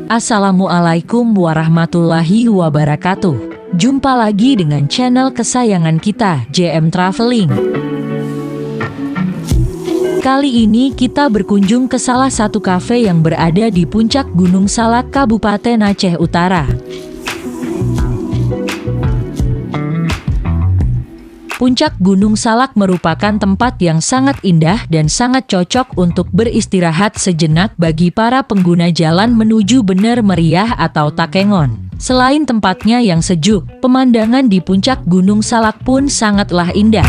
Assalamualaikum warahmatullahi wabarakatuh. Jumpa lagi dengan channel kesayangan kita, JM Traveling. Kali ini kita berkunjung ke salah satu kafe yang berada di puncak Gunung Salak, Kabupaten Aceh Utara. Puncak Gunung Salak merupakan tempat yang sangat indah dan sangat cocok untuk beristirahat sejenak bagi para pengguna jalan menuju Bener Meriah atau Takengon. Selain tempatnya yang sejuk, pemandangan di puncak Gunung Salak pun sangatlah indah.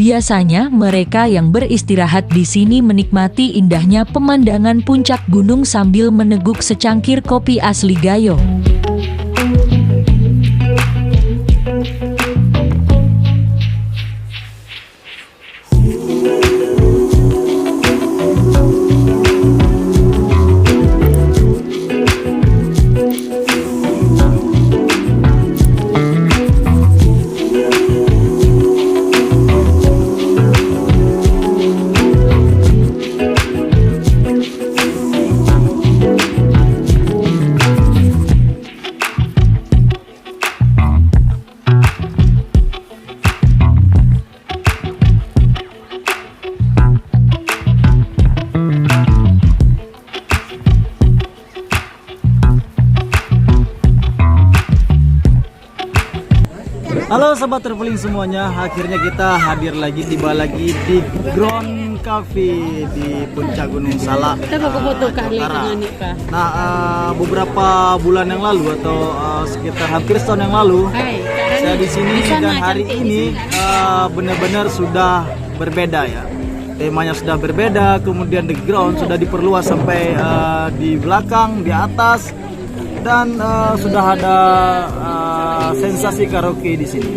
Biasanya mereka yang beristirahat di sini menikmati indahnya pemandangan puncak gunung sambil meneguk secangkir kopi asli Gayo. Halo sobat traveling semuanya, akhirnya kita tiba lagi di Ground Cafe di puncak Gunung Salak. Utara. Nah, beberapa bulan yang lalu atau sekitar hampir setahun yang lalu, saya di sini dan hari ini benar-benar sudah berbeda ya. Temanya sudah berbeda, kemudian the ground sudah diperluas sampai di belakang, di atas. Dan sudah ada sensasi karaoke di sini.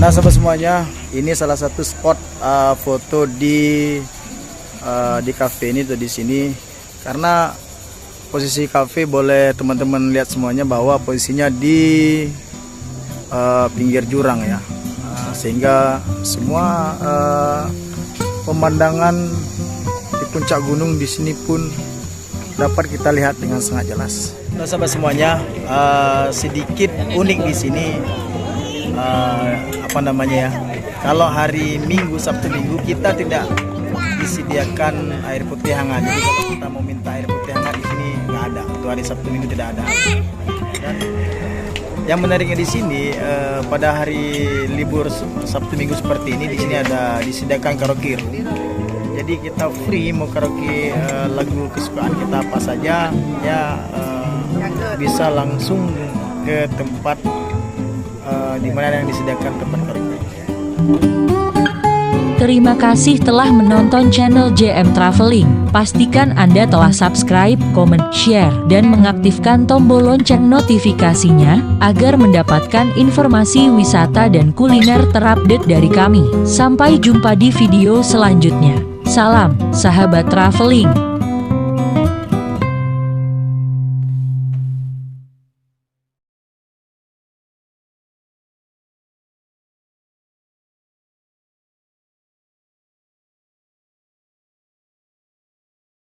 Nah sobat semuanya, ini salah satu spot foto di kafe ini tuh di sini. Karena posisi kafe boleh teman-teman lihat semuanya bahwa posisinya di pinggir jurang ya, sehingga semua pemandangan di puncak gunung di sini pun dapat kita lihat dengan sangat jelas. Nah sobat semuanya, sedikit unik di sini. Kalau hari Minggu, Sabtu Minggu kita tidak disediakan air putih hangat. Jadi kalau kita mau minta air putih hangat di sini nggak ada. Untuk hari Sabtu Minggu tidak ada. Dan yang menariknya di sini pada hari libur Sabtu Minggu seperti ini di sini ada disediakan karaoke. Jadi kita free mau karaoke lagu kesukaan kita apa saja ya, bisa langsung ke tempat di mana yang disediakan tempat karaoke. Terima kasih telah menonton channel JM Traveling. Pastikan Anda telah subscribe, komen, share, dan mengaktifkan tombol lonceng notifikasinya agar mendapatkan informasi wisata dan kuliner terupdate dari kami. Sampai jumpa di video selanjutnya. Salam, sahabat traveling.